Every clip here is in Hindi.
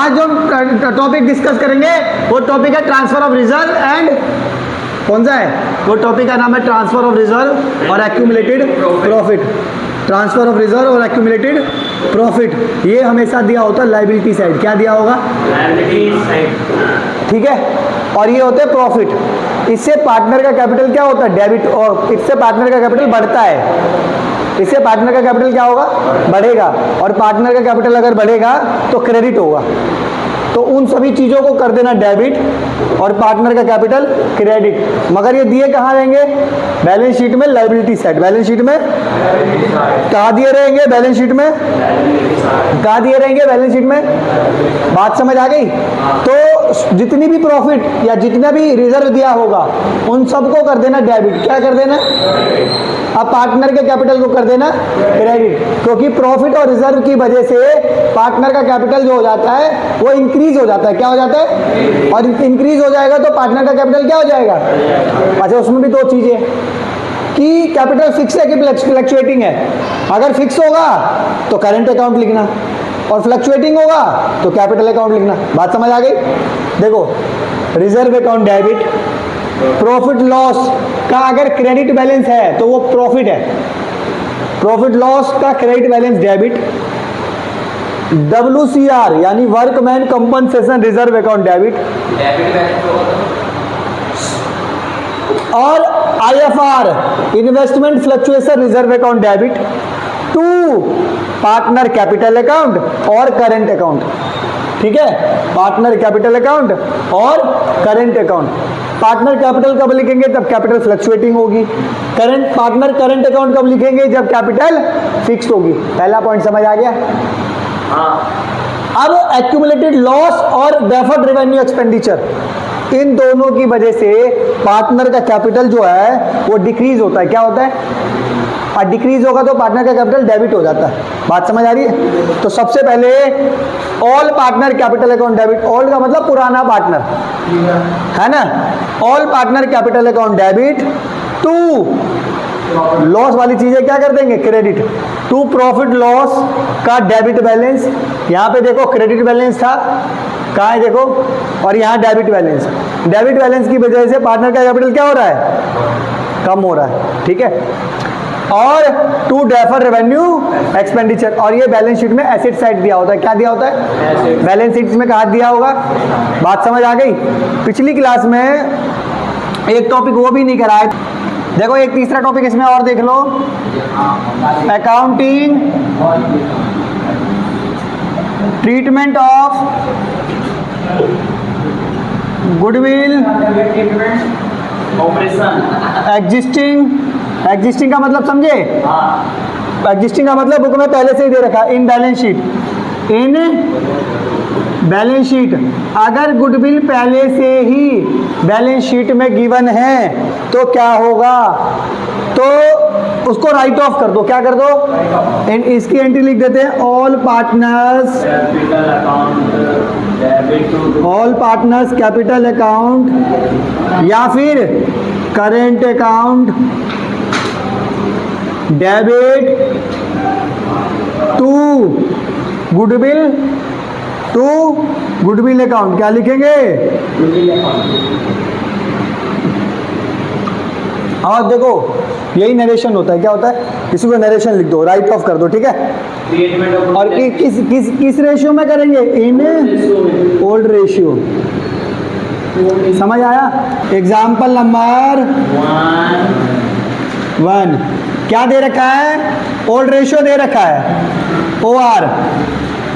आज जो टॉपिक डिस्कस करेंगे वो टॉपिक है ट्रांसफर ऑफ रिजर्व एंड, कौन सा है वो टॉपिक का नाम है ट्रांसफर ऑफ रिजर्व और accumulated profit. Transfer of reserve और एक्यूमुलेटेड प्रॉफिट ये हमेशा दिया होता है लायबिलिटी साइड। क्या दिया होगा? Liability side. ठीक है, और ये होते हैं प्रॉफिट। इससे पार्टनर का कैपिटल क्या होता है? डेबिट। और इससे पार्टनर का कैपिटल बढ़ता है, इससे पार्टनर का कैपिटल क्या होगा? बढ़ेगा। और पार्टनर का कैपिटल अगर बढ़ेगा तो क्रेडिट होगा। तो उन सभी चीज़ों को कर देना डेबिट और पार्टनर का कैपिटल क्रेडिट। मगर ये दिए कहाँ रहेंगे? बैलेंस शीट में लायबिलिटी साइड। बैलेंस शीट में कहाँ दिए रहेंगे? बैलेंस शीट में कहाँ दिए रहेंगे? बैलेंस शीट में। बात समझ आ गई? तो जितनी भी प्रॉफिट या जितना भी रिजर्व दिया होगा उन सबको कर देना डेबिट। क्या कर देना? अब पार्टनर के कैपिटल को कर देना क्रेडिट, क्योंकि प्रॉफिट और रिजर्व की वजह से पार्टनर का कैपिटल जो हो जाता है वो इंक्रीज हो जाता है। क्या हो जाता है? और इंक्रीज हो जाएगा तो पार्टनर का कैपिटल क्या हो जाएगा? अच्छा, उसमें भी दो चीजें कि कैपिटल फिक्स है कि फ्लक्चुएटिंग है। अगर फिक्स होगा तो करंट अकाउंट लिखना और फ्लक्चुएटिंग होगा तो कैपिटल अकाउंट लिखना। बात समझ आ गई? देखो, reserve account debit, profit loss का अगर क्रेडिट बैलेंस है तो वो प्रॉफिट है, प्रॉफिट लॉस का क्रेडिट बैलेंस डेबिट। WCR यानी workman compensation reserve account debit, और IFR investment fluctuation reserve account debit to partner capital account और करंट अकाउंट। ठीक है, पार्टनर कैपिटल अकाउंट और करंट अकाउंट। पार्टनर कैपिटल कब लिखेंगे? जब कैपिटल फ्लक्चुएटिंग होगी। पार्टनर करंट अकाउंट कब लिखेंगे? जब कैपिटल फिक्स्ड होगी। पहला पॉइंट समझ आ गया? हाँ। अब एक्यूमुलेटेड लॉस और डेफर्ड रेवेन्यू एक्सपेंडिचर, इन दोनों की वजह से पार्टनर का कैपिटल जो है वो डिक्रीज होता है। क्या होता है? और डिक्रीज होगा तो पार्टनर का कैपिटल डेबिट हो जाता है। बात समझ आ रही है? तो सबसे पहले all partner capital account debit. All का मतलब पुराना पार्टनर है ना। All partner capital account debit to loss वाली चीजें क्या कर देंगे? क्रेडिट। टू प्रॉफिट लॉस का डेबिट बैलेंस। यहां पे देखो क्रेडिट बैलेंस था, कहाँ है देखो, और यहाँ डेबिट बैलेंस। डेबिट बैलेंस की वजह से पार्टनर का कैपिटल क्या हो रहा है? कम हो रहा है। ठीक है, और टू डेफर रेवेन्यू एक्सपेंडिचर। और ये बैलेंस शीट में एसेट साइड दिया होता है। क्या दिया होता है? बैलेंस शीट में कहाँ दिया होगा? बात समझ आ गई? पिछली क्लास में एक टॉपिक वो भी नहीं कराया। देखो, एक तीसरा टॉपिक इसमें और देख लो, accounting treatment of goodwill existing का मतलब समझे? एग्जिस्टिंग का मतलब बुक में पहले से ही दे रखा, in balance sheet. In balance sheet अगर गुडविल पहले से ही बैलेंस शीट में गिवन है तो क्या होगा? तो उसको राइट ऑफ कर दो। क्या कर दो? इसकी एंट्री लिख देते हैं, ऑल पार्टनर्स कैपिटल अकाउंट या फिर current account debit to goodwill account. क्या लिखेंगे? और देखो, यही नरेशन होता है। क्या होता है? किसी को नरेशन लिख दो, राइट ऑफ कर दो। ठीक है, और किस रेशियो में करेंगे? In old ratio. समझ आया? एग्जाम्पल नंबर 1 क्या दे रखा है? ओल्ड रेशियो दे रखा है। OR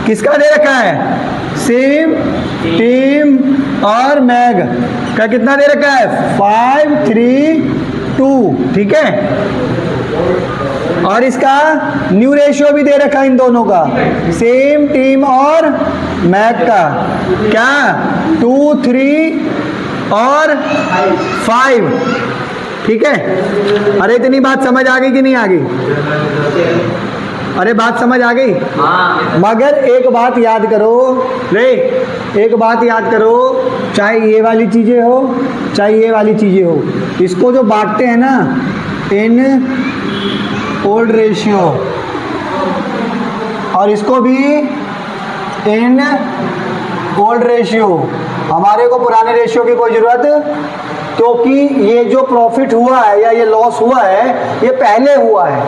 किसका दे रखा है? सिम, टीम और मैग का कितना दे रखा है? 5, 3, 2। ठीक है, और इसका न्यू रेशियो भी दे रखा है इन दोनों का, सेम, टीम और मैग का। क्या? 2, 3 और 5। ठीक है, अरे इतनी बात समझ आ गई कि नहीं आ गई? अरे बात समझ आ गई? मगर एक बात याद करो रे, एक बात याद करो, चाहे ये वाली चीजें हो चाहे ये वाली चीजें हो, इसको जो बांटते हैं ना इन ओल्ड रेशियो और इसको भी इन ओल्ड रेशियो, हमारे को पुराने रेशियो की कोई ज़रूरत, क्योंकि ये जो प्रॉफिट हुआ है या ये लॉस हुआ है ये पहले हुआ है,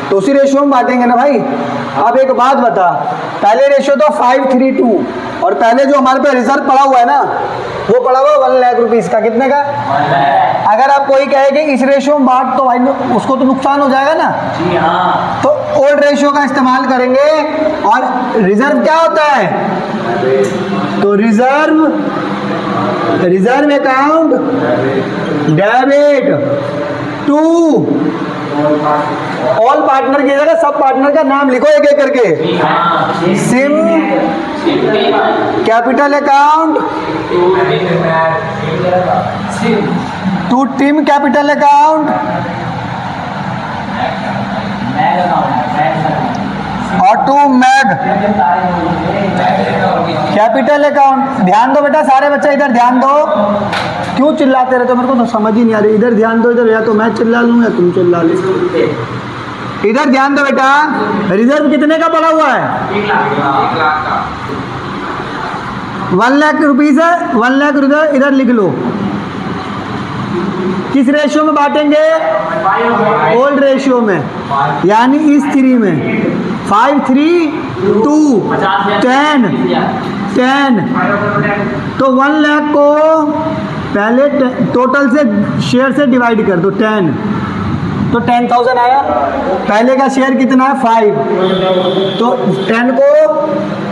तो उसी रेशियो में बांटेंगे ना भाई। अब एक बात बता, पहले रेशियो तो 532 और पहले जो हमारे पे रिजर्व पड़ा हुआ है ना वो पड़ा हुआ 1 लाख रुपीज़ का, कितने का? अगर आप कोई कहे कि इस रेशियो में बांट तो भाई उसको तो नुकसान हो जाएगा ना, जी हाँ। तो ओल्ड रेशियो का इस्तेमाल करेंगे। और रिजर्व क्या होता है? तो reserve account debit to all partner की जगह सब पार्टनर का नाम लिखो एक एक करके। Sim capital account to Tim capital account और टू मैग कैपिटल अकाउंट। ध्यान दो बेटा सारे बच्चे, इधर ध्यान दो। क्यों चिल्लाते रहते हो? मेरे को तो समझ ही नहीं आ रही। इधर ध्यान दो, इधर या तो मैं चिल्ला लूँ या तुम चिल्ला लो। इधर ध्यान दो बेटा, रिजर्व कितने का पड़ा हुआ है? 1 लाख रुपीज़ है। 1 लाख रुपये इधर लिख लो। किस रेशियो में बांटेंगे? ओल्ड रेशियो में, यानी इस 3 में 5 3 2 10 10। तो 1 लाख को पहले टोटल से शेयर से डिवाइड कर दो 10, तो 10,000 आया। पहले का शेयर कितना है? 5। तो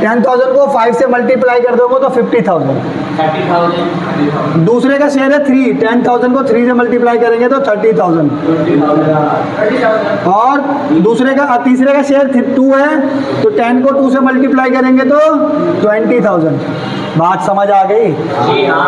10,000 को 5 से मल्टीप्लाई कर दोगे तो 50,000। दूसरे का शेयर है 3, 10,000 को 3 से मल्टीप्लाई करेंगे तो 30,000। और तीसरे का शेयर 2 है, तो 10 को 2 से मल्टीप्लाई करेंगे तो 20,000। बात समझ आ गई?